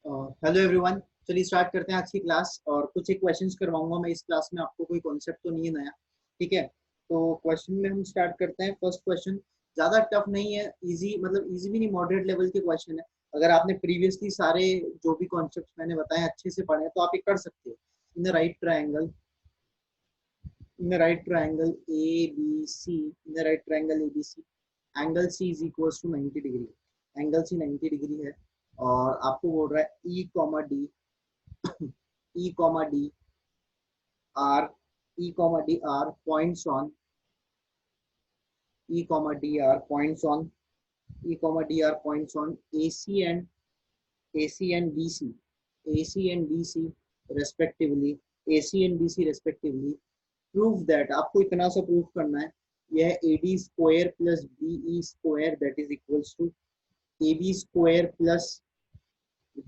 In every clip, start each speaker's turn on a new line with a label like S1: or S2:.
S1: Hello everyone, चलिए start करते हैं आज की क्लास। और कुछ एक क्वेश्चंस करवाऊंगा मैं इस क्लास में। आपको कोई कॉन्सेप्ट तो नहीं है नया, ठीक है? तो क्वेश्चन में हम स्टार्ट करते हैं। फर्स्ट क्वेश्चन ज़्यादा टफ नहीं है, इजी मतलब इजी भी नहीं, मॉडरेट लेवल के क्वेश्चन है। अगर आपने प्रीवियसली सारे जो भी कॉन्सेप्ट मैंने बताए अच्छे से पढ़े हैं तो आप ये कर सकते हो। In the right triangle, in the right triangle A B C, in the right triangle A B C, angle C is equals to 90 degree. Angle C 90 degree है और आपको बोल रहा है E comma D, E comma D are E comma D are points on E comma D are points on E comma D are points on AC and BC, AC and BC respectively, AC and BC respectively. Prove that, आपको इतना सा proof करना है, यह AD square plus BE square that is equals to AB square plus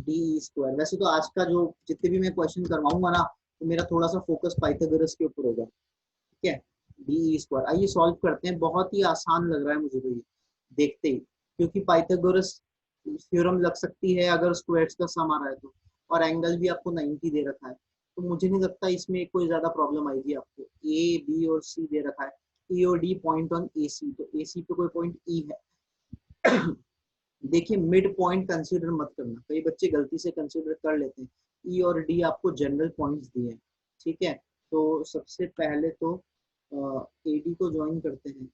S1: DE square. वैसे तो आज का जो जितने भी मैं क्वेश्चन करवाऊंगा ना, तो मेरा थोड़ा सा फोकस पाइथागोरस के ऊपर होगा, ठीक है? डी स्क्वायर, आइए सॉल्व करते हैं। बहुत ही आसान लग रहा है मुझे तो ये देखते ही, क्योंकि पाइथागोरस थ्योरम लग सकती है अगर स्क्वायर्स का सम आ रहा है तो, और एंगल भी आपको 90 दे रखा है, तो मुझे नहीं लगता इसमें कोई ज्यादा प्रॉब्लम आएगी आपको। ए बी और सी दे रखा है, ई और डी पॉइंट ऑन ए सी, तो ए सी पे कोई पॉइंट ई है। देखिए मिड पॉइंट कंसीडर मत करना, कई बच्चे गलती से कंसीडर कर लेते हैं। ई और डी आपको जनरल पॉइंट्स दिए हैं, ठीक है? तो सबसे पहले तो एडी को ज्वाइन करते हैं,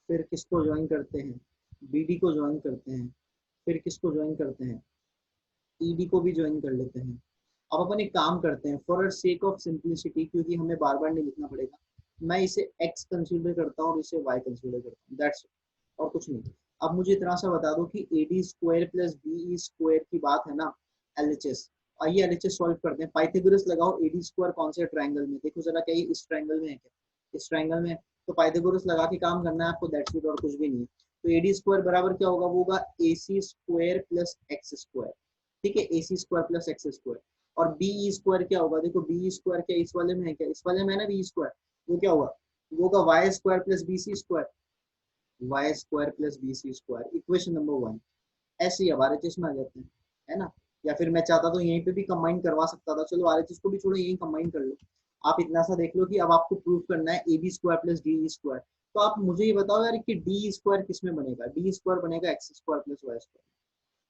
S1: फिर किसको ज्वाइन करते हैं, बीडी को ज्वाइन करते हैं, फिर किसको ज्वाइन करते हैं, ईडी को भी ज्वाइन कर लेते हैं। अब अपन एक काम करते हैं, फॉर सेक ऑफ सिंप्लिसिटी, क्योंकि हमें बार बार नहीं लिखना पड़ेगा, मैं इसे एक्स कंसीडर करता हूँ और इसे वाई कंसीडर करता हूँ, दैट्स और कुछ नहीं। अब मुझे इतना सा बता दो कि A D square plus B square की बात है ना, एल एच एस। आइए एल एच एस सॉल्व करते हैं। पाइथागोरस लगाओ, ए डी स्क्वायर कौन से ट्रायंगल में, देखो जरा क्या ये इस ट्रायंगल में है क्या? इस ट्रायंगल में। तो पाइथागोरस लगा के काम करना है आपको, दैट्स इट, और कुछ भी नहीं है। तो ए डी स्क्वायर बराबर क्या होगा, वो होगा ए C square plus x square, ठीक है? ए C square plus x square. और बी स्क्वायर क्या होगा, देखो बी स्क्वायर क्या इस वाले में है क्या, इस वाले में है ना बी स्क्वायर, वो क्या होगा, वो होगा y square plus B C square, y square plus B C square. Equation number 1। ऐसे ही अब आरएचएस में आ जाते हैं, है ना? या फिर मैं चाहता तो यहीं पे भी कंबाइन करवा सकता था, चलो आरएचएस को भी छोड़ो, यहीं कंबाइन कर लो। आप इतना सा देख लो कि अब आपको प्रूव करना है A B square plus D square. तो आप मुझे ये बताओ यार कि डी स्क्वायर किस में बनेगा, डी स्क्वायर बनेगा x square plus y square.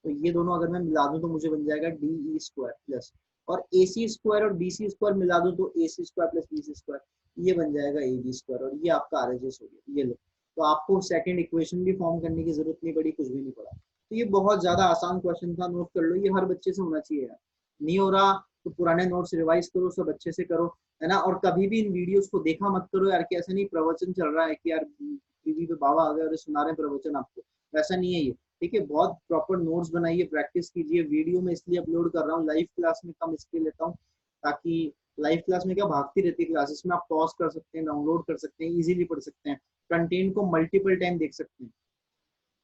S1: तो ये दोनों अगर मैं मिला दूं तो मुझे बन जाएगा डी ई स्क्वायर प्लस, और ए सी स्क्वायर और बी सी स्क्वायर मिला दूं तो A C square plus B C square, ये बन जाएगा ए बी स्क्वायर, और ये आपका आर एच एस हो गया। ये लो, तो आपको सेकंड इक्वेशन भी फॉर्म करने की जरूरत नहीं पड़ी, कुछ भी नहीं पड़ा। तो ये बहुत ज्यादा आसान क्वेश्चन था, नोट कर लो, ये हर बच्चे से होना चाहिए यार। नहीं हो रहा तो पुराने नोट्स रिवाइज करो, सब अच्छे से करो, है ना? और कभी भी इन वीडियोस को देखा मत करो यार कि ऐसा नहीं प्रवचन चल रहा है कि यार टीवी पे बाबा आ गए और सुना रहे हैं प्रवचन आपको, वैसा नहीं है ये, ठीक है? बहुत प्रॉपर नोट्स बनाइए, प्रैक्टिस कीजिए। वीडियो में इसलिए अपलोड कर रहा हूँ, लाइव क्लास में कम इसलिए लेता हूँ ताकि लाइव क्लास में क्या भागती रहती है क्लासेस में, आप पॉज कर सकते हैं, डाउनलोड कर सकते हैं, इजीली पढ़ सकते हैं, कंटेंट को मल्टीपल टाइम देख सकते हैं,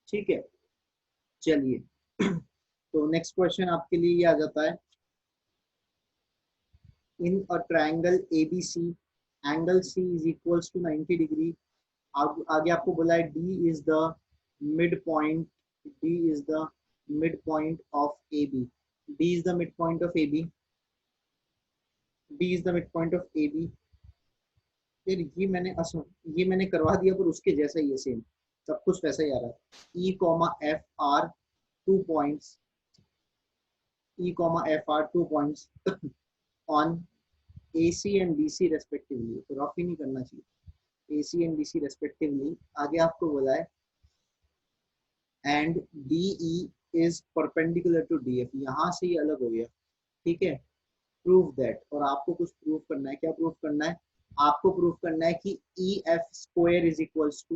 S1: ठीक है? चलिए। तो नेक्स्ट क्वेश्चन आपके लिए ये आ जाता है, in a triangle ABC angle C is equals to 90 degree. आगे आपको बोला है D is the mid point, D is the mid point of A B, D is the mid point of A B, D is the mid point of A B. फिर ये मैंने करवा दिया, पर उसके जैसा ही है, सेम सब कुछ वैसा ही आ रहा है। E comma F are 2 points, E comma F are 2 points on A C and B C respectively, तो रफ ही नहीं करना चाहिए, A C and B C respectively. आगे आपको बोला है and D E is perpendicular to D F, यहाँ से ही अलग हो गया, ठीक है? प्रूव दैट, और आपको कुछ प्रूव करना है। क्या प्रूव करना है? आपको प्रूव करना है कि E F square is equals to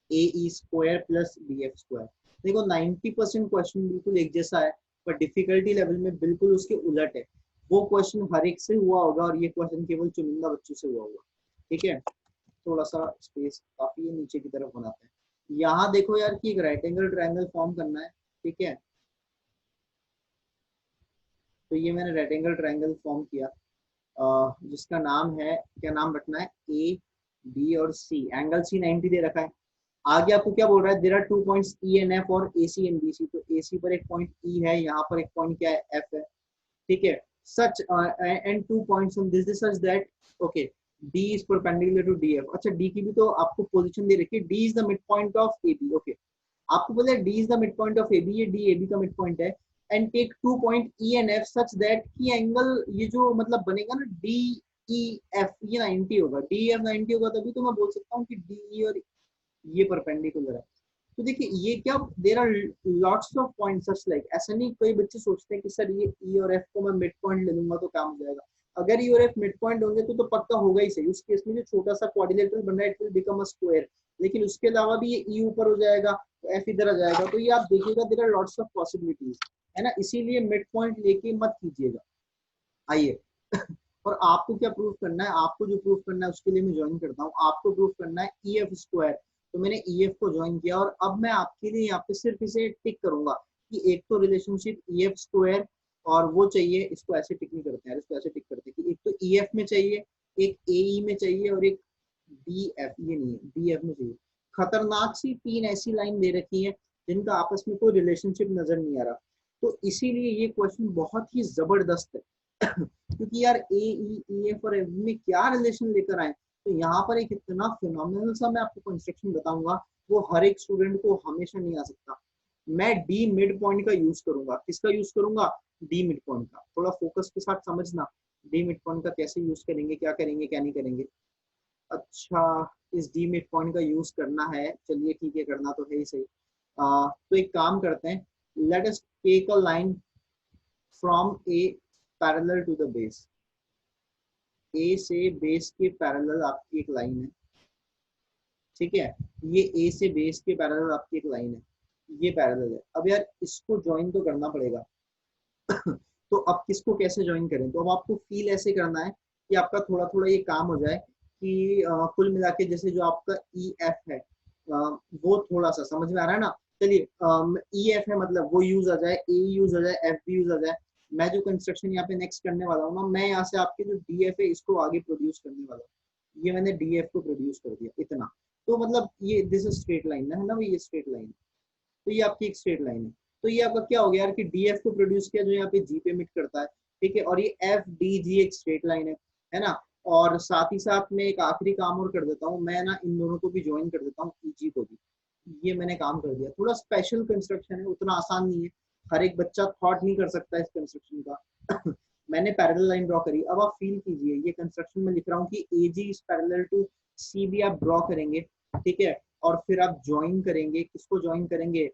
S1: A E square plus B F square. देखो 90% क्वेश्चन बिल्कुल एक जैसा है, पर डिफिकल्टी लेवल में बिल्कुल उसके उलट है। वो क्वेश्चन हर एक से हुआ होगा और ये क्वेश्चन केवल चुनिंदा बच्चों से हुआ होगा, ठीक है? थोड़ा सा स्पेस काफी है, नीचे की तरफ बनाते हैं। यहाँ देखो यार कि एक राइट एंगल ट्रायंगल फॉर्म करना है, ठीक है? तो ये मैंने राइट एंगल ट्रायंगल फॉर्म किया, जिसका नाम है, क्या नाम रखना है, ए बी और सी। एंगल सी 90 दे रखा है, आगे आपको क्या बोल रहा है, there are 2 points E and F और ए सी एंड बी सी, तो ए सी पर एक पॉइंट ई है, यहाँ पर एक पॉइंट क्या है, एफ है, ठीक है। Such and 2 points on this such that okay D is perpendicular to D F. अच्छा डी की भी तो आपको पोजीशन दे रखी है, D is the mid point of A B, okay आपको बोला D is the mid point of A B, ये डी ए बी का मिड पॉइंट है, and take 2 point E and F such that कि angle ये जो मतलब बनेगा ना डी ई एफ, ये 90 होगा, डी एफ 90 होगा, तभी तो मैं बोल सकता हूँ कि डी ई और ये परपेंडिकुलर है। तो देखिए ये क्या, there are lots of points such like, ऐसा नहीं कई बच्चे सोचते हैं कि सर ये ई और एफ को मैं मिड पॉइंट ले लूंगा तो काम हो जाएगा। अगर ई और एफ मिड पॉइंट होंगे तो पक्का होगा ही सही, उस केस में जो छोटा सा क्वाड्रिलेटरल बन रहा है it will become a square, लेकिन उसके अलावा भी ये ई ऊपर हो जाएगा तो एफ इधर आ जाएगा, तो ये आप देखिएगा there are lots of possibilities, है ना, इसीलिए मिड पॉइंट लेके मत कीजिएगा। आइए और आपको क्या प्रूफ करना है, आपको जो प्रूफ करना है उसके लिए मैं ज्वाइन करता हूँ, आपको प्रूफ करना है ई एफ स्क्वायर, तो मैंने ई एफ को ज्वाइन किया और अब मैं आपके लिए यहाँ पे सिर्फ इसे टिक करूंगा कि एक तो रिलेशनशिप ई एफ स्क्वायर और वो चाहिए, इसको ऐसे टिक नहीं करते हैं, इसको ऐसे टिक करते हैं कि एक तो ई एफ में चाहिए, एक ए ई में चाहिए और एक डी एफ, ये नहीं है डी एफ में चाहिए। खतरनाक सी 3 ऐसी लाइन दे रखी है जिनका आपस में कोई रिलेशनशिप नजर नहीं आ रहा, तो इसीलिए ये क्वेश्चन बहुत ही जबरदस्त है क्योंकि यार ए ई एफ और एफ में क्या रिलेशन लेकर आए, तो यहाँ पर एक इतना फिनोमिनल सा मैं आपको कंस्ट्रक्शन बताऊंगा, वो हर एक स्टूडेंट को हमेशा नहीं आ सकता। मैं डी मिड पॉइंट का यूज करूंगा, किसका यूज करूंगा, डी मिड पॉइंट का, थोड़ा फोकस के साथ समझना, डी मिड पॉइंट का कैसे यूज करेंगे, क्या करेंगे क्या नहीं करेंगे। अच्छा इस डी मिड पॉइंट का यूज करना है, चलिए ठीक है करना तो है ही सही। तो एक काम करते हैं, let us take a line from A parallel to the base, A से बेस के पैरेलल आपकी एक लाइन है, ठीक है, ये ए से बेस के पैरेलल आपकी एक लाइन है, ये पैरेलल है। अब यार इसको ज्वाइन तो करना पड़ेगा तो अब किसको कैसे ज्वाइन करें, तो अब आपको फील ऐसे करना है कि आपका थोड़ा थोड़ा ये काम हो जाए कि कुल मिला के जैसे जो आपका ई एफ है वो थोड़ा सा समझ में आ रहा है ना। चलिए ई एफ है मतलब वो यूज आ जाए, ए यूज आ जाए, एफ भी यूज आ जाए। मैं जो कंस्ट्रक्शन यहाँ पे नेक्स्ट करने वाला हूँ ना, मैं यहाँ से आपके जो डी एफ है इसको आगे प्रोड्यूस करने वाला हूँ, ये मैंने डी एफ को प्रोड्यूस कर दिया इतना, तो मतलब ये दिस इज स्ट्रेट लाइन है ना, ये स्ट्रेट लाइन, तो ये आपकी एक स्ट्रेट लाइन है। तो ये आपका क्या हो गया यार कि डी एफ को प्रोड्यूस किया जो यहाँ पे जी पे मिट करता है, ठीक है, और ये एफ डी जी एक स्ट्रेट लाइन है ना। और साथ ही साथ में एक आखिरी काम और कर देता हूँ, मैं ना इन दोनों को भी ज्वाइन कर देता हूँ, ई जी को भी, ये मैंने काम कर दिया। थोड़ा स्पेशल कंस्ट्रक्शन है, उतना आसान नहीं है, हर एक बच्चा थॉट नहीं कर सकता इस कंस्ट्रक्शन का मैंने पैरेलल लाइन ड्रॉ करी, अब आप फील कीजिए ये कंस्ट्रक्शन में लिख रहा हूँ कि ए जी इज पैरेलल टू सी भी आप ड्रॉ करेंगे, ठीक है, और फिर आप ज्वाइन करेंगे, किसको ज्वाइन करेंगे,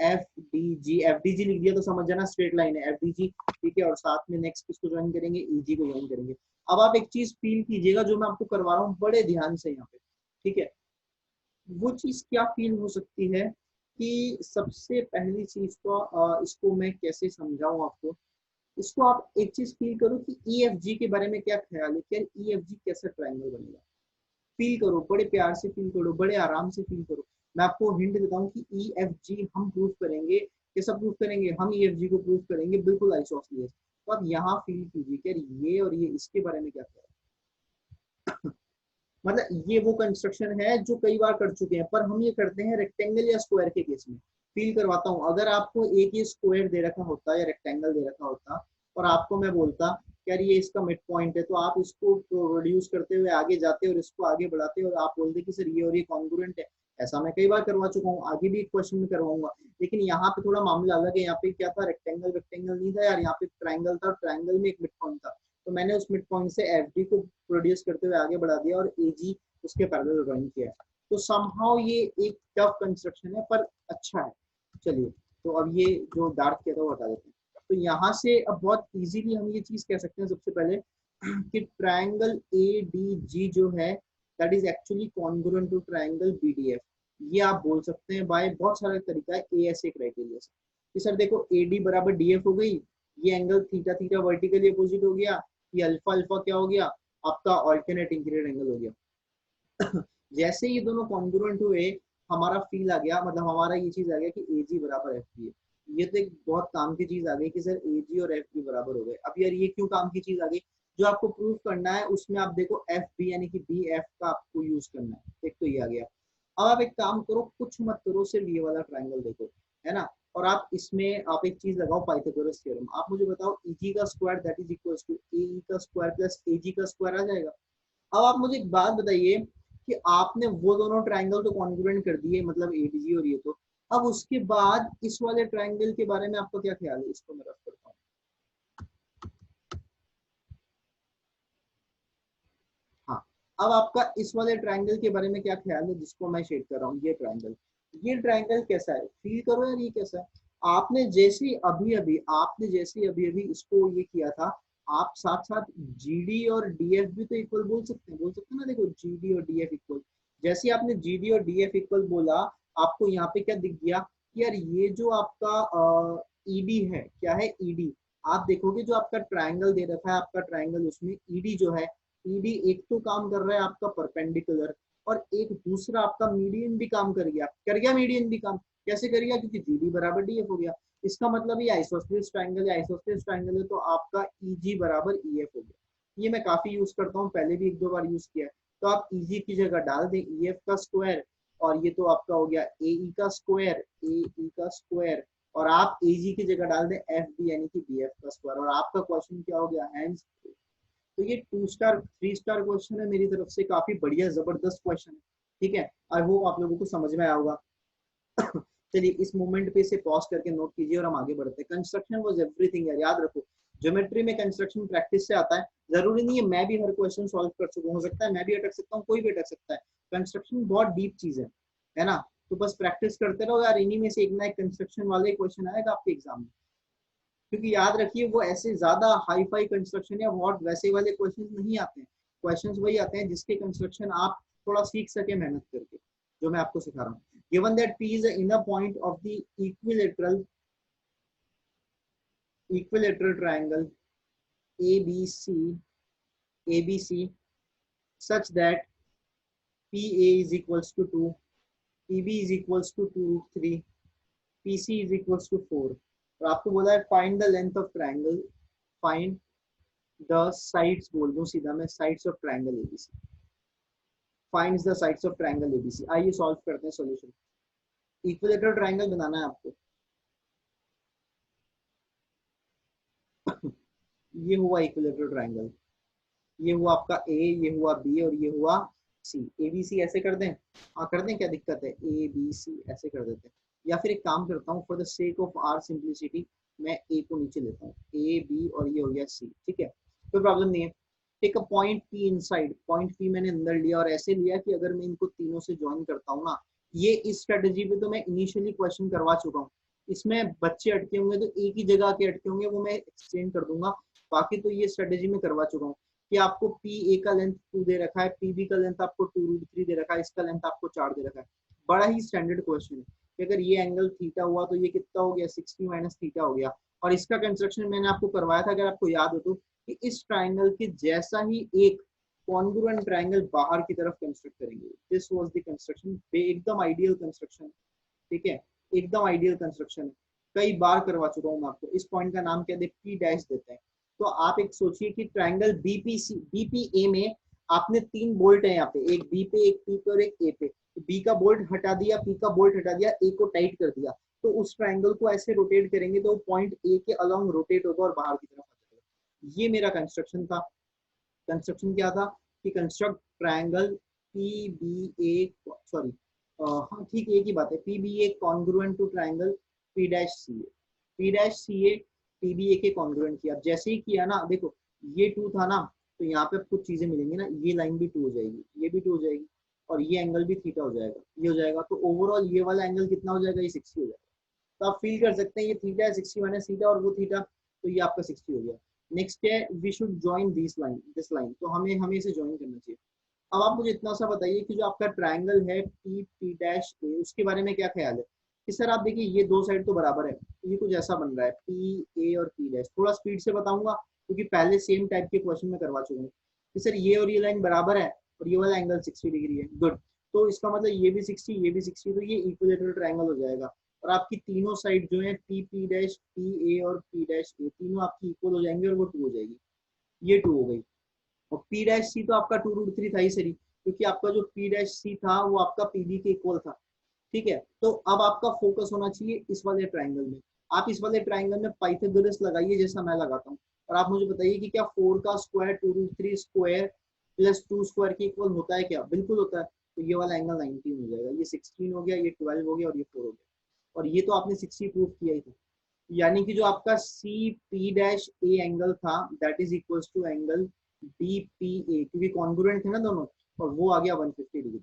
S1: F D G, F D G लिख दिया तो समझ जाना स्ट्रेट लाइन है एफ डी जी, ठीक है, और साथ में नेक्स्ट किसको ज्वाइन करेंगे, ई जी को ज्वाइन करेंगे। अब आप एक चीज फील कीजिएगा जो मैं आपको करवा रहा हूँ बड़े ध्यान से यहाँ पे, ठीक है, वो चीज क्या फील हो सकती है कि सबसे पहली चीज तो इसको मैं कैसे समझाऊं आपको, इसको आप एक चीज फील करो कि ई एफ जी के बारे में क्या ख्याल है, क्या ई एफ जी कैसा ट्राइंगल बनेगा, फील करो, बड़े प्यार से फील करो, बड़े आराम से फील करो। मैं आपको हिंट देता हूँ कि ई एफ जी हम प्रूफ करेंगे, कैसा प्रूफ करेंगे, हम ई एफ जी को प्रूफ करेंगे बिल्कुल आइसोसेलेस। तो आप यहाँ फील कीजिए कि ये और ये इसके बारे में क्या कह मतलब ये वो कंस्ट्रक्शन है जो कई बार कर चुके हैं, पर हम ये करते हैं रेक्टेंगल या स्क्वायर के केस में। फील करवाता हूँ, अगर आपको एक ये स्क्वायर दे रखा होता या रेक्टेंगल दे रखा होता और आपको मैं बोलता यार ये इसका मिड पॉइंट है, तो आप इसको प्रोड्यूस करते हुए आगे जाते और इसको आगे बढ़ाते और आप बोलते कि सर ये और ये कॉन्ग्रुएंट है। ऐसा मैं कई बार करवा चुका हूँ, आगे भी एक क्वेश्चन में करवाऊंगा, लेकिन यहाँ पे थोड़ा मामला अलग है। यहाँ पे क्या था, रेक्टेंगल रेक्टेंगल नहीं था यार, यहाँ पे ट्राइंगल था, ट्राइंगल में एक मिड पॉइंट था, तो मैंने उस मिड पॉइंट से एफ डी को प्रोड्यूस करते हुए आगे बढ़ा दिया और ए जी उसके पैरेलल ड्राइंग किया है। तो समहाउ ये एक टफ कंस्ट्रक्शन है पर अच्छा है। चलिए तो अब ये जो डार्क किया था वो हटा देते हैं। तो यहाँ से अब बहुत इजीली हम ये चीज कह सकते हैं सबसे पहले कि ट्रायंगल ए डी जी जो है that is actually congruent to triangle B D F. ये आप बोल सकते हैं बाय बहुत सारा तरीका है ए एस ए क्राइटेरिया से कि सर देखो ए डी बराबर डी एफ हो गई, ये angle theta theta vertically opposite हो गया, ये अल्फा अल्फा क्या हो गया, आपका ऑल्टरनेट इंक्रीड एंगल हो गया जैसे ये दोनों कॉन्ग्रुएंट हुए हमारा फील आ गया, मतलब हमारा ये चीज आ गया कि ए जी बराबर एफ बी है। ये तो एक बहुत काम की चीज आ गई कि सर ए जी और एफ बी बराबर हो गए। अब यार ये क्यों काम की चीज आ गई, जो आपको प्रूफ करना है उसमें आप देखो एफ बी यानी कि बी एफ का आपको यूज करना है, एक तो ये आ गया। अब आप एक काम करो, कुछ मत करो, सिर्फ ये वाला ट्रायंगल देखो, है ना, और आप इसमें आप एक चीज लगाओ, पाइथागोरस थ्योरम। आप मुझे बताओ eg का square that is equal to ae का स्क्वायर प्लस ag का स्क्वायर आ जाएगा। अब आप मुझे एक बात बताइए कि आपने वो दोनों ट्रायंगल तो कॉन्ग्रुएंट कर दिए, मतलब एडीजी और ये, तो अब उसके बाद इस वाले ट्रायंगल के बारे में आपका क्या ख्याल है? इसको मैं रफ करता हूँ। हाँ, अब आपका इस वाले ट्रायंगल के बारे में क्या ख्याल है जिसको मैं शेड कर रहा हूँ? ये ट्रायंगल कैसा है? फील करो यार, ये कैसा है? आपने जैसे अभी अभी इसको ये किया था, आप साथ साथ जीडी और डीएफ भी तो इक्वल बोल सकते हैं ना। देखो जीडी और डीएफ इक्वल, जैसे ही आपने जीडी और डीएफ इक्वल बोला, आपको यहाँ पे क्या दिख गया कि यार ये जो आपका ईडी है, क्या है ईडी, आप देखोगे जो आपका ट्रायंगल दे रखा है, आपका ट्रायंगल, उसमें ईडी जो है, ईडी एक तो काम कर रहा है आपका परपेंडिकुलर, और एक दूसरा आपका मीडियन भी काम कर गया मीडियन भी काम। कैसे कर गया? क्योंकि जीडी बराबर डीएफ हो गया। इसका मतलब ये आइसोसेलेस ट्रायंगल है, आइसोसेलेस ट्रायंगल है तो आपका ईजी बराबर ईएफ हो गया। ये मैं काफी यूज करता हूँ, पहले भी एक दो बार यूज किया है। तो आप ईजी की जगह डाल दें ईएफ का स्क्वायर, और ये तो आपका हो गया ए ई का स्क्वायर, और आप एजी की जगह डाल दें एफ बी यानी कि बी एफ का स्क्वायर, और आपका क्वेश्चन क्या हो गया? हैंड्स। तो ये 2 स्टार 3 स्टार क्वेश्चन है मेरी तरफ से, काफी बढ़िया जबरदस्त क्वेश्चन है। ठीक है, आई होप आप लोगों को समझ में आया होगा। चलिए इस मोमेंट पे इसे पॉज करके नोट कीजिए और हम आगे बढ़ते हैं। कंस्ट्रक्शन वाज एवरीथिंग यार, याद रखो ज्योमेट्री में कंस्ट्रक्शन प्रैक्टिस से आता है। जरूरी नहीं है मैं भी हर क्वेश्चन सॉल्व कर सकूं, हो सकता है मैं भी अटक सकता हूँ, कोई भी अटक सकता है। कंस्ट्रक्शन बहुत डीप चीज है ना। तो बस प्रैक्टिस करते रहो यार, इन्हीं में से एक ना एक कंस्ट्रक्शन वाले क्वेश्चन आएगा आपके एग्जाम में। क्योंकि याद रखिए वो ऐसे ज्यादा हाई फाई कंस्ट्रक्शन या बहुत वैसे वाले क्वेश्चंस नहीं आते हैं। क्वेश्चंस वही आते हैं जिसके कंस्ट्रक्शन आप थोड़ा सीख सके मेहनत करके, जो मैं आपको सिखा रहा हूँ। Given that P is the inner point of the equilateral triangle ABC ABC such that PA is equals to 2, PB is equals to 2 3, PC is equals to 4। और आपको बोला है find the length of triangle, find the sides, बोल दूं सीधा मैं, sides of triangle ABC, finds the sides of triangle ABC. आइए solve करते हैं सॉल्यूशन। इक्विलेटरल ट्रायंगल बनाना है आपको। ये हुआ इक्विलेटरल ट्रायंगल, ये हुआ आपका ए, ये हुआ बी और ये हुआ सी। ए बी सी ऐसे कर दें? हाँ कर दें, क्या दिक्कत है? ए बी सी ऐसे कर देते हैं। या फिर एक काम करता हूँ, for the sake of our simplicity मैं ए को नीचे लेता हूँ, ए बी और ये हो गया सी। ठीक है, कोई प्रॉब्लम नहीं है। Take a point P inside, point P मैंने अंदर लिया और ऐसे लिया कि अगर मैं इनको तीनों से ज्वाइन करता हूँ ना, ये इस स्ट्रेटेजी पे तो मैं इनिशियली क्वेश्चन करवा चुका हूँ। इसमें बच्चे अटके होंगे तो एक ही जगह के अटके होंगे, वो मैं एक्सप्लेन कर दूंगा। बाकी तो ये स्ट्रेटेजी में करवा चुका हूँ कि आपको पी ए का लेंथ 2 दे रखा है, पी बी का लेंथ आपको 2√3 दे रखा है, इसका लेंथ आपको 4 दे रखा है। बड़ा ही स्टैंडर्ड क्वेश्चन है कि अगर ये एंगल थीटा हुआ तो ये कितना हो गया? 60 माइनस थीटा हो गया। और इसका कंस्ट्रक्शन मैंने आपको करवाया था, अगर आपको याद हो तो, कि इस ट्राइंगल के जैसा ही एक कॉन्ग्रुएंट ट्राइंगल बाहर की तरफ कंस्ट्रक्ट करेंगे। दिस वाज द कंस्ट्रक्शन, एकदम आइडियल कंस्ट्रक्शन। ठीक है, एकदम आइडियल कंस्ट्रक्शन है, कई बार करवा चुका हूँ मैं आपको। इस पॉइंट का नाम क्या दे? पी डैश देते हैं। तो आप एक सोचिए कि ट्राइंगल बीपीसी बीपीए में आपने 3 बोल्ट है यहाँ पे, एक बी पे, एक पी पे और एक ए पे। तो बी का बोल्ट हटा दिया, पी का बोल्ट हटा दिया, ए को टाइट कर दिया, तो उस ट्राइंगल को ऐसे रोटेट करेंगे तो पॉइंट ए के अलोंग रोटेट होगा और बाहर की तरफ आ जाएगा। ये मेरा कंस्ट्रक्शन था। कंस्ट्रक्शन क्या था? कि construct triangle P B A, sorry हाँ ठीक है, एक ही बात है, P B A congruent to triangle P dash C A, P dash C A P B A के कॉन्ग्रुएंट किया। जैसे ही किया ना, देखो ये 2 था ना, तो यहाँ पे कुछ चीजें मिलेंगी ना, ये लाइन भी 2 हो जाएगी, ये भी 2 हो जाएगी, और ये एंगल भी थीटा हो जाएगा, ये हो जाएगा। तो ओवरऑल ये वाला एंगल कितना हो जाएगा? ये 60 हो जाएगा। तो आप फील कर सकते हैं ये थीटा है, 60 माइनस थीटा और वो थीटा, तो ये आपका 60 हो गया। नेक्स्ट है we should join this line, तो हमें इसे ज्वाइन करना चाहिए। अब आप मुझे इतना सा बताइए कि जो आपका ट्राइंगल है पी पी डैश ए, उसके बारे में क्या ख्याल है? कि सर आप देखिए ये 2 साइड तो बराबर है, ये कुछ ऐसा बन रहा है पी ए और पी डैश। थोड़ा स्पीड से बताऊंगा क्योंकि पहले सेम टाइप के क्वेश्चन में करवा चुका हूँ कि सर ये और ये लाइन बराबर है और ये वाला एंगल 60 डिग्री है। गुड, तो इसका मतलब ये भी 60 ये भी 60, तो ये इक्विलेटरल ट्राइंगल हो जाएगा। और आपकी तीनों साइड जो है P P dash P A और पी डैश ए, तीनों आपकी इक्वल हो जाएंगे और वो 2 हो जाएगी, ये 2 हो गई। और पी डैश सी तो आपका 2√3 था ही सही, क्योंकि आपका जो पी डैश सी था वो आपका पीबी के इक्वल था। ठीक है, तो अब आपका फोकस होना चाहिए इस वाले ट्राइंगल में। आप इस वाले ट्राइंगल में पाइथागोरस लगाइए जैसा मैं लगाता हूँ, और आप मुझे बताइए कि क्या 4 का स्क्वायर 2√3 स्क्वायर प्लस 2 स्क्वायर के इक्वल होता है क्या? बिल्कुल होता है। तो ये वाला एंगल 19 हो जाएगा, ये 16 हो गया, ये 12 हो गया और ये 4 हो गया। और ये तो आपने 60 प्रूव किया ही था। यानी कि जो आपका C P dash A angle था that is equal to angle D P A, क्योंकि कॉन्ग्रुएंट थे ना दोनों, और वो आ गया 150 डिग्री।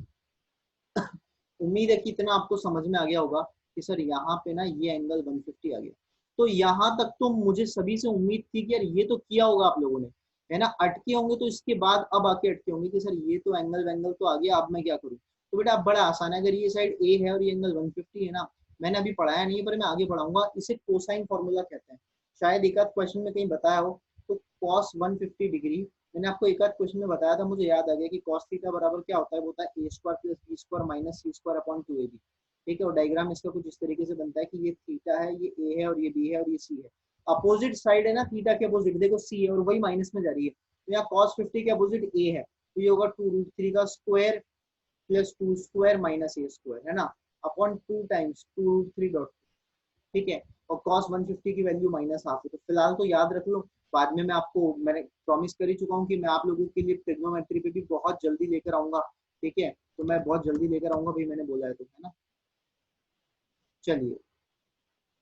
S1: उम्मीद है कि इतना आपको समझ में आ गया होगा कि सर यहाँ पे ना ये एंगल 150 आ गया। तो यहाँ तक तो मुझे सभी से उम्मीद थी कि यार ये तो किया होगा आप लोगों ने, है ना, अटके होंगे तो इसके बाद अब आके अटके होंगे कि सर ये तो एंगल वेंगल तो आ गया, अब मैं क्या करूँ। तो बेटा अब बड़ा आसान है, अगर ये साइड ए है और ये एंगल 150 है ना, मैंने अभी पढ़ाया नहीं है पर मैं आगे पढ़ाऊंगा, इसे कोसाइन फॉर्मूला कहते हैं। शायद एक आध क्वेश्चन में कहीं बताया हो। तो कॉस 150 डिग्री, मैंने आपको एक आध क्वेश्चन में बताया था, मुझे याद आ गया कि cos थीटा बराबर क्या होता है, वो होता है a square plus B square minus C square upon 2ab। ठीक है, और डायग्राम इसका कुछ इस तरीके से बनता है कि ये थीटा है, ये a है और ये b है और ये c है। अपोजिट साइड है ना थीटा के अपोजिट, देखो c है और वही माइनस में जा रही है, तो यहाँ cos 50 के अपोजिट a है, तो ये होगा 2√3 का square plus 2 square minus a square, है ना, अपॉन 2 टाइम्स 2√3 डॉट। ठीक है, और कॉस 150 की वैल्यू माइनस हाफ है, तो फिलहाल तो याद रख लो। बाद में मैं आपको, मैंने प्रॉमिस कर ही चुका हूँ कि मैं आप लोगों के लिए ट्रिग्नोमेट्री पे भी बहुत जल्दी लेकर आऊंगा। ठीक है, तो मैं बहुत जल्दी लेकर आऊंगा भाई, मैंने बोला है तो, है ना। चलिए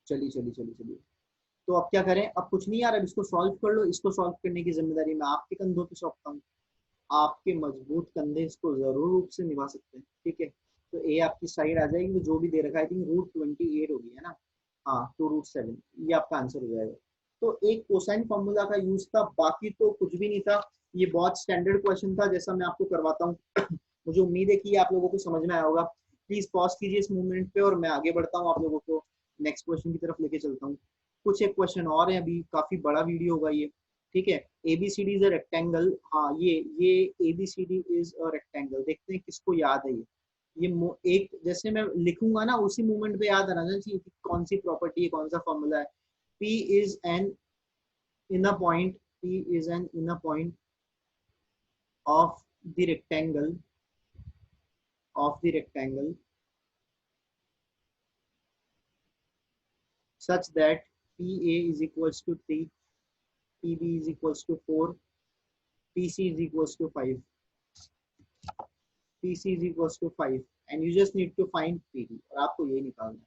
S1: चलिए चलिए चलिए चलिए, तो अब क्या करें, अब कुछ नहीं यार, अब इसको सॉल्व कर लो। इसको सॉल्व करने की जिम्मेदारी मैं आपके कंधों पे सौंपता हूँ। आपके मजबूत कंधे इसको जरूर रूप से निभा सकते हैं। ठीक है, तो ए आपकी साइड आ जाएगी, वो जो भी दे रखा है, आई थिंक √28 होगी, है ना। हाँ, 2√7, ये आपका आंसर हो जाएगा। तो एक कोसाइन फॉर्मूला का यूज था, बाकी तो कुछ भी नहीं था। ये बहुत स्टैंडर्ड क्वेश्चन था जैसा मैं आपको करवाता हूँ। मुझे उम्मीद है कि ये आप लोगों को समझ में आया होगा। प्लीज पॉज कीजिए इस मूवमेंट पे और मैं आगे बढ़ता हूँ, आप लोगों को नेक्स्ट क्वेश्चन की तरफ लेके चलता हूँ। कुछ एक क्वेश्चन और है, अभी काफी बड़ा वीडियो होगा ये। ठीक है, ABCD इज अ रेक्टेंगल। हाँ, ये ABCD इज अ रेक्टेंगल, देखते हैं किसको याद है ये एक जैसे मैं लिखूंगा ना उसी मूवमेंट पे याद आना चाहिए कि कौन सी प्रॉपर्टी है, कौन सा फॉर्मूला है। P is an inner point, P is an inner point of the rectangle, of the rectangle such that PA is equals to 3, PB is equals to 4, PC is equals to 5, PC is equals to 5, and you just need to find PD, और आपको ये निकालना है।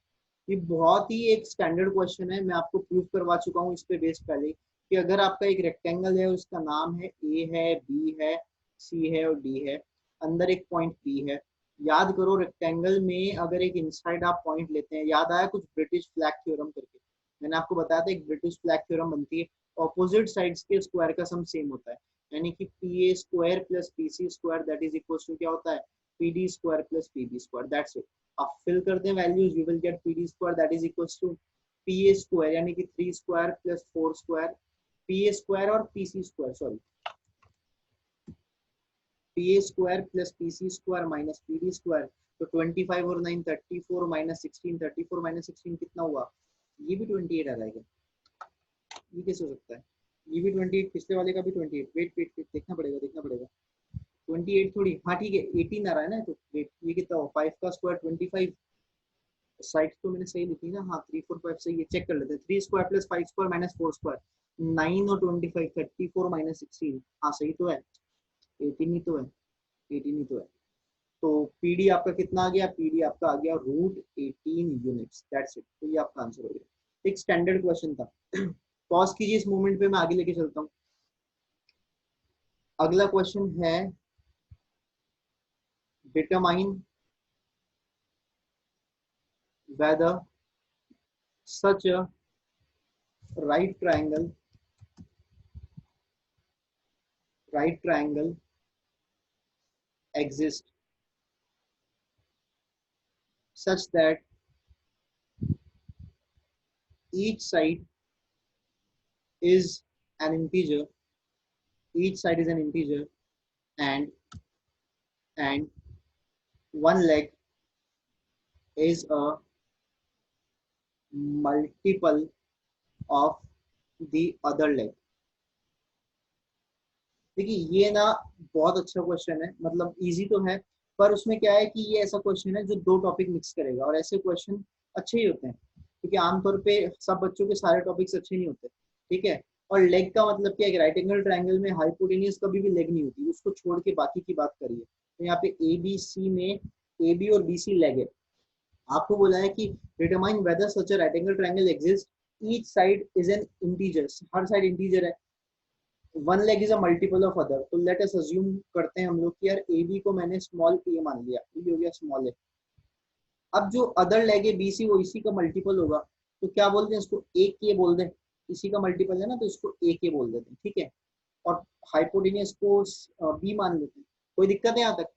S1: ये बहुत ही एक standard question है, मैं आपको प्रूव करवा चुका हूँ इस पे बेस्ड पहले, कि अगर आपका एक रेक्टेंगल है, उसका नाम है ए है, बी है, सी है और डी है, अंदर एक पॉइंट पी है। याद करो, रेक्टेंगल में अगर एक इनसाइड आप पॉइंट लेते हैं, याद आया कुछ ब्रिटिश फ्लैग थ्योरम करके, मैंने आपको बताया था एक ब्रिटिश फ्लैग थ्योरम बनती है, ऑपोजिट साइड्स के स्क्वायर का सम सेम होता है, यानी कि P A square plus P C square that is equal to क्या होता है, P D square plus P B square, that's it. आप फिल कर दें values, you will get P D square that is equal to P A square, यानी कि 3 square plus 4 square, P A square और P C square, sorry, P A square plus P C square minus P D square. तो 25 और 9 34 minus 16, 34 minus 16 कितना हुआ, ये भी 28 आ जाएगा। ये कैसे हो सकता है, ये भी 28, पिछले वाले का भी 28, वेट वेट वेट, देखना पड़ेगा देखना पड़ेगा, 28 थोड़ी, हाँ ठीक है 18 आ रहा है ना, तो वेट ये कितना हो, 5 का स्क्वायर 25, साइड तो मैंने सही लिखी ना, हाँ 3 4 5 सही है, चेक कर लेते हैं, 3 square plus 5 square minus 4 square, 9 और 25, 34 माइनस 16, हाँ सही तो है, 18 ही तो है, 18 ही तो है। तो पीडी आपका कितना आ गया, पीडी आपका आ गया √18 यूनिट्स, दैट्स इट। तो ये आपका आंसर हो गया, एक स्टैंडर्ड क्वेश्चन था। पॉज कीजिए इस मोमेंट पे, मैं आगे लेके चलता हूँ। अगला क्वेश्चन है, determine whether such a right triangle, right triangle exists such that each side is an integer, each side is an integer, and and one leg is a multiple of the other leg. देखिए ये ना बहुत अच्छा question है, मतलब easy तो है, पर उसमें क्या है कि ये ऐसा क्वेश्चन है जो दो टॉपिक मिक्स करेगा, और ऐसे क्वेश्चन अच्छे ही होते हैं क्योंकि आमतौर पे सब बच्चों के सारे टॉपिक्स अच्छे नहीं होते, ठीक है। और लेग का मतलब क्या है, राइट एंगल ट्रायंगल में हाइपोटेनियस कभी भी लेग नहीं होती, उसको छोड़ के बाकी की बात करिए। तो यहाँ पे ए बी सी में ए बी और बी सी लेग है। आपको बोला है कि determine whether such a right angle triangle exist, each side is an integer, हर साइड इंटीजर है, one leg is a multiple of other. तो लेट अस अज्यूम करते हैं हम लोग कि यार ए बी को मैंने स्मॉल ए मान लिया, ये हो गया स्मॉल ए। अब जो अदर लेग है बी सी वो इसी का मल्टीपल होगा, तो क्या बोलते हैं इसको, ए के बोल दें, इसी का मल्टीपल है ना, तो इसको ए के बोल देते हैं, ठीक है। और हाइपोटेनियस को बी मान लेते हैं, कोई दिक्कत है यहाँ तक।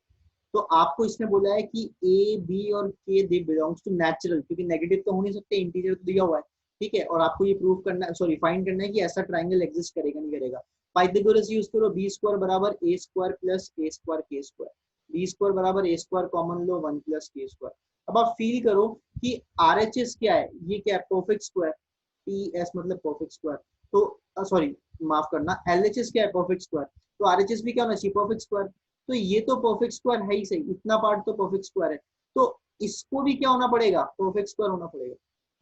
S1: तो आपको इसने बोला है कि ए बी और के दे बिलोंग्स टू नेचुरल, क्योंकि नेगेटिव तो हो नहीं सकते, इंटीजर तो दिया हुआ है, ठीक है। और आपको ये प्रूव करना है, सॉरी फाइंड करना है कि ऐसा ट्राइंगल एग्जिस्ट करेगा नहीं करेगा। पाइथागोरस यूज करो, बी स्क्वायर बराबर ए स्क्वायर प्लस ए स्क्वायर के स्क्वायर, बी स्क्वायर बराबर ए स्क्वायर कॉमन लो, वन प्लस के स्क्वायर। अब आप फील करो कि आर एच एस क्या है, ये क्या है, परफेक्ट स्क्वायर, पी एस मतलब परफेक्ट स्क्वायर। तो सॉरी माफ करना, एल एच एस क्या है, परफेक्ट स्क्वायर, तो आर एच एस भी क्या होना चाहिए, परफेक्ट स्क्वायर। तो ये तो परफेक्ट स्क्वायर है ही सही, इतना पार्ट तो परफेक्ट स्क्वायर है, तो इसको भी क्या होना पड़ेगा, परफेक्ट स्क्वायर होना पड़ेगा।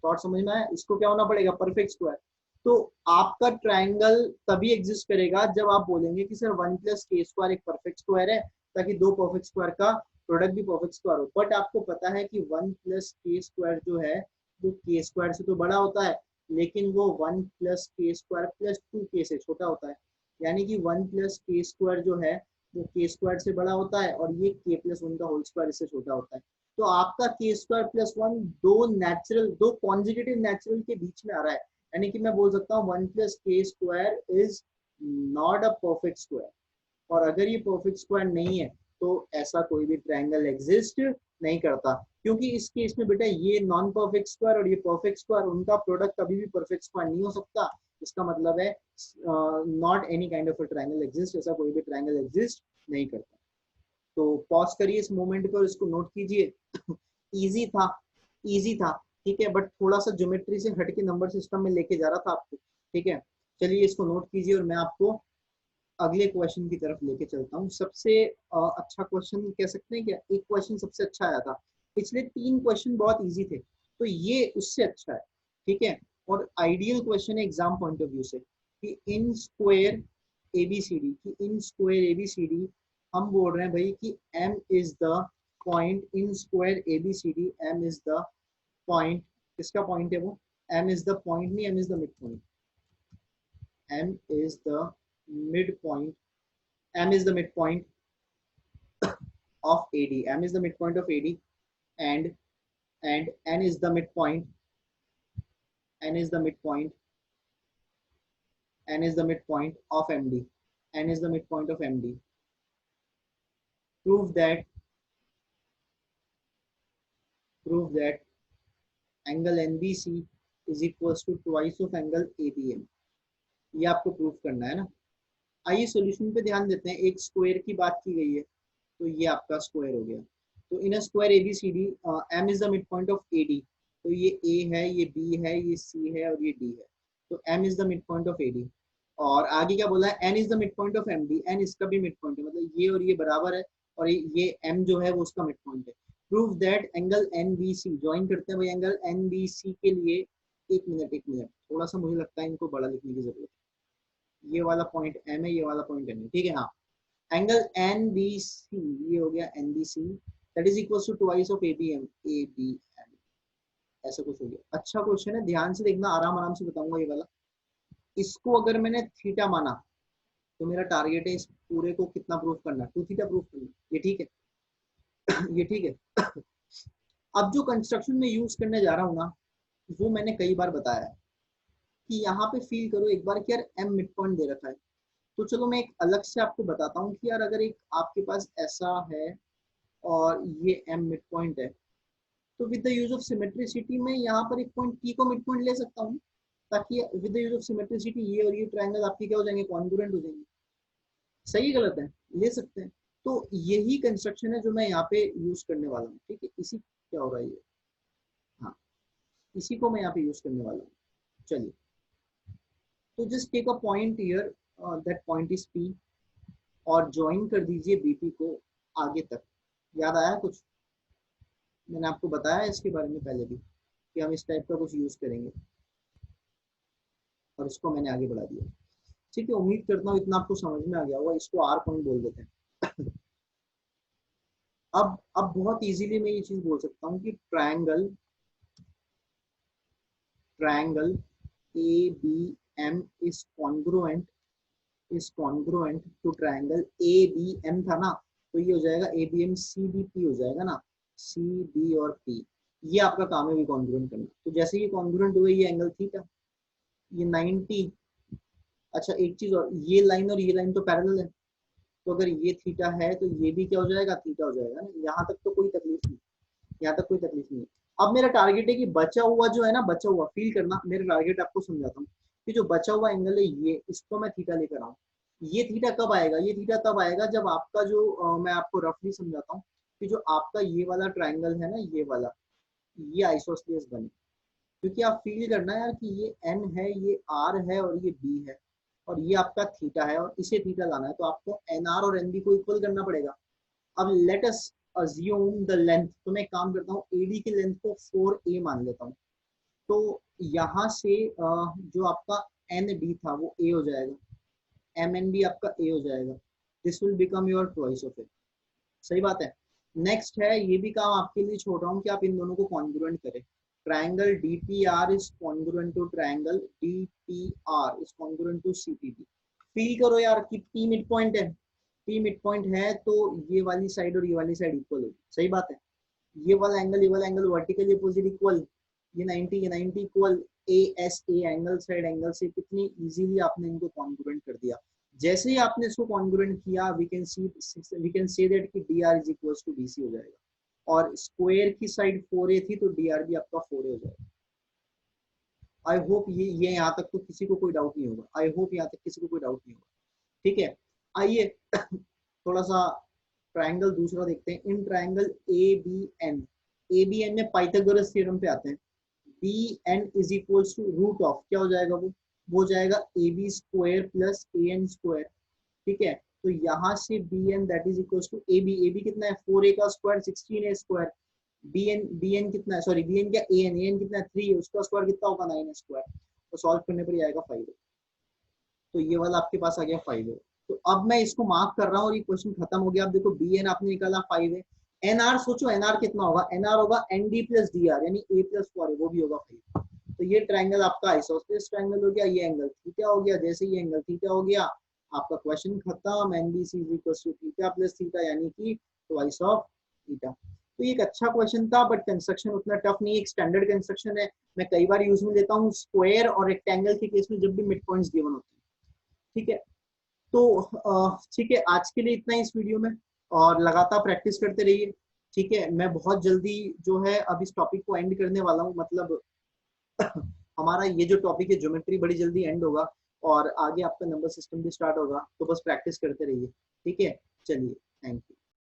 S1: थॉट समझ में आया, इसको क्या होना पड़ेगा, परफेक्ट स्क्वायर। तो आपका ट्रायंगल तभी एग्जिस्ट करेगा जब आप बोलेंगे कि सर वन प्लस के स्क्वायर एक परफेक्ट स्क्वायर है, ताकि दो परफेक्ट स्क्वायर का प्रोडक्ट भी परफेक्ट स्क्वायर हो। बट आपको पता है कि वन प्लस के स्क्वायर जो है वो के स्क्वायर से तो बड़ा होता है, लेकिन वो वन प्लस के स्क्वायर प्लस टू के से छोटा होता है। यानी कि वन प्लस के स्क्वायर जो है वो के स्क्वायर से बड़ा होता है, और ये के प्लस वन का होल स्क्वायर इससे छोटा होता है। तो आपका के स्क्वायर प्लस वन दो नेचुरल, दो कॉन्जिक्यूटिव नेचुरल के बीच में आ रहा है, यानी कि मैं बोल सकता हूँ वन प्लस के square is not a perfect square. और अगर ये परफेक्ट स्क्वायर नहीं है तो ऐसा कोई भी ट्रायंगल एग्जिस्ट नहीं करता, क्योंकि इस केस में बेटा ये नॉन परफेक्ट स्क्वायर और ये परफेक्ट स्क्वायर, उनका प्रोडक्ट कभी भी परफेक्ट स्क्वायर नहीं हो सकता। इसका मतलब है not any kind of a triangle exist, ऐसा कोई भी ट्रायंगल एग्जिस्ट नहीं करता। तो पॉज करिए इस मोमेंट पर, इसको नोट कीजिए। इजी था, इजी था, ठीक है, बट थोड़ा सा ज्योमेट्री से हट के नंबर सिस्टम में लेके जा रहा था आपको, ठीक है। चलिए इसको नोट कीजिए और मैं आपको अगले क्वेश्चन की तरफ लेके चलता हूँ। सबसे अच्छा क्वेश्चन कह सकते हैं क्या, एक क्वेश्चन सबसे अच्छा आया था, पिछले तीन क्वेश्चन बहुत इजी थे, तो ये उससे अच्छा है, ठीक है। और आइडियल क्वेश्चन है एग्जाम पॉइंट ऑफ व्यू से, कि इन स्क्वायर एबीसीडी, कि इन स्क्वायर एबीसीडी हम बोल रहे हैं भाई कि m is the point in square ABCD, m is the point, किसका पॉइंट है वो, m इज द पॉइंट नहीं, m is the mid point, m is the midpoint, m is the midpoint of AD, m is the midpoint of AD, and n is the midpoint, n is the midpoint, n is the midpoint of MD, n is the midpoint of MD. Prove that, prove that angle NBC is equals to twice of angle ABM. ये आपको proof करना है ना। आइए solution पे ध्यान देते हैं, एक स्क्वायर की बात की गई है, तो ये आपका स्क्वायर हो गया। तो in a square ABCD M is the mid point of AD, तो ये ए है, ये बी है, ये सी है और ये डी है, तो M is the mid point of AD. और आगे क्या बोला है, N is the mid point of M D, N इसका भी मिड पॉइंट है, मतलब ये और ये बराबर है, और ये एम जो है वो उसका मिड पॉइंट है। Prove that angle N B C, join करते हैं भाई एंगल एन बी सी के लिए। एक मिनट एक मिनट, थोड़ा सा मुझे लगता है इनको बड़ा लिखने की जरूरत है, ये वाला पॉइंट एम है, ये वाला पॉइंट एम है, ठीक है। हाँ, एंगल एन बी सी, ये हो गया N B C, that is equal to twice of A B M, A B M, ऐसा कुछ हो गया। अच्छा क्वेश्चन है, ध्यान से देखना, आराम आराम से बताऊंगा ये वाला। इसको अगर मैंने थीटा माना, तो मेरा टारगेट है इस पूरे को कितना प्रूफ करना, टू थीटा प्रूफ करना, ये ठीक है। ये ठीक है। अब जो कंस्ट्रक्शन में यूज करने जा रहा हूँ ना, वो मैंने कई बार बताया है, कि यहाँ पे फील करो एक बार कि यार एम मिड पॉइंट दे रखा है। तो चलो मैं एक अलग से आपको बताता हूँ कि यार अगर एक आपके पास ऐसा है और ये m मिड पॉइंट है, तो with the use of symmetricity मैं यहाँ पर एक पॉइंट p को मिड पॉइंट ले सकता हूँ, ताकि with the use of symmetricity ये और ये ट्रायंगल आपके क्या हो जाएंगे, कॉन्ग्रुएंट हो जाएंगे। सही गलत है, ले सकते हैं। तो यही कंस्ट्रक्शन है जो मैं यहाँ पे यूज करने वाला हूँ, ठीक है। इसी क्या हो रहा है ये, हाँ, इसी को मैं यहाँ पे यूज करने वाला हूँ। चलिए, तो just take a point here, that point is p, और ज्वाइन कर दीजिए बीपी को आगे तक। याद आया कुछ? मैंने आपको बताया इसके बारे में पहले भी कि हम इस टाइप का कुछ यूज करेंगे, और इसको मैंने आगे बढ़ा दिया। ठीक है, उम्मीद करता हूँ इतना आपको समझ में आ गया होगा। इसको आर पॉइंट बोल देते हैं। अब बहुत इजीली मैं ये चीज बोल सकता हूँ कि triangle triangle A B M is congruent to triangle A B M था ना, तो ये हो जाएगा A B M C B P हो जाएगा ना, सी बी और पी। ये आपका काम है भी कॉन्ग्रुएंट करना। तो जैसे ये कॉन्ग्रुएंट हुए, ये एंगल थीटा, ये 90। अच्छा एक चीज और, ये लाइन और ये लाइन तो पैरेलल है, तो अगर ये थीटा है तो ये भी क्या हो जाएगा, थीटा हो जाएगा ना। यहाँ तक तो कोई तकलीफ नहीं, यहाँ तक कोई तकलीफ नहीं है। अब मेरा टारगेट है कि बचा हुआ जो है ना, बचा हुआ फील करना, मेरा टारगेट आपको समझाता हूँ कि जो बचा हुआ एंगल है ये, इसको मैं थीटा लेकर आऊँ। ये थीटा कब आएगा? ये थीटा तब आएगा जब आपका जो मैं आपको रफली समझाता हूँ कि जो आपका ये वाला ट्राइंगल है ना, ये वाला, ये आइसोस्सेलेस बने। क्योंकि आप फील करना यार कि ये एन है, ये आर है और ये बी है, और ये आपका थीटा है और इसे थीटा लाना है, तो आपको एन आर और एन बी को इक्वल करना पड़ेगा। अब late us assume the length, तो मैं काम करता हूँ एडी की लेंथ को 4a मान लेता हूँ। तो यहाँ से जो आपका एन डी था वो ए हो जाएगा, एम एन बी आपका ए हो जाएगा। This will become your twice of it. सही बात है। नेक्स्ट है, ये भी काम आपके लिए छोड़ रहा हूँ कि आप इन दोनों को कॉन्ग्रुएंट करें। Triangle D P R is congruent to triangle D P R is congruent to C P B. Feel करो यार कि पी मिड पॉइंट है, पी मिड पॉइंट है तो ये वाली साइड और ये वाली साइड इक्वल होगी। सही बात है। ये वाला एंगल, ये वाला एंगल वर्टिकली अपोजिट इक्वल, ये 90 ये 90 equal. A S A angle side angle से कितनी इजीली आपने इनको कॉन्ग्रुएंट कर दिया। जैसे ही आपने इसको कॉन्ग्रुएंट किया, वी कैन से दैट कि D R is equals to D C हो जाएगा। और स्क्वायर की साइड 4a थी तो डी आर भी आपका 4a हो जाएगा। आई होप ये यहाँ तक तो किसी को कोई डाउट नहीं होगा। आई होप यहाँ तक किसी को कोई डाउट नहीं होगा। ठीक है, आइए थोड़ा सा ट्राइंगल दूसरा देखते हैं। इन ट्राइंगल ए बी एन में पाइथागोरस थ्योरम पे आते हैं। B N is equals to root of, क्या हो जाएगा वो हो जाएगा A B square plus A N square. ठीक है, तो यहाँ से B N that is equals to A B कितना है, 4a का square 16a square. B N कितना है, सॉरी बी एन क्या, ए एन कितना है 3 है, उसका स्क्वायर कितना होगा 9 स्क्वायर। तो सॉल्व करने पर ही आएगा 5। तो ये वाला आपके पास आ गया 5 है। तो अब मैं इसको मार्क कर रहा हूँ और ये क्वेश्चन खत्म हो गया। अब देखो बी एन आपने निकाला 5 है। एन आर सोचो, एन आर कितना होगा, एन आर होगा N D plus D R, यानी ए प्लस 4 है, वो भी होगा 5। तो ये ट्राइंगल आपका आइसोसेलेस ट्राइंगल हो गया। ये एंगल थीटा हो गया। जैसे ये एंगल थीटा हो गया, आपका क्वेश्चन खत्म। NBC is equal to theta plus theta, यानी कि ट्वाइस ऑफ थीटा। तो ये एक अच्छा क्वेश्चन था, बट कंस्ट्रक्शन उतना टफ नहीं है, एक स्टैंडर्ड कंस्ट्रक्शन है। मैं कई बार यूज में लेता हूँ स्क्वायर और रेक्टेंगल के केस में, जब भी मिड पॉइंट्स गिवन होते हैं। ठीक है, तो ठीक है, आज के लिए इतना ही इस वीडियो में, और लगातार प्रैक्टिस करते रहिए। ठीक है, मैं बहुत जल्दी जो है अब इस टॉपिक को एंड करने वाला हूँ। मतलब हमारा ये जो टॉपिक है ज्योमेट्री बड़ी जल्दी एंड होगा, और आगे आपका नंबर सिस्टम भी स्टार्ट होगा। तो बस प्रैक्टिस करते रहिए। ठीक है, चलिए, थैंक यू।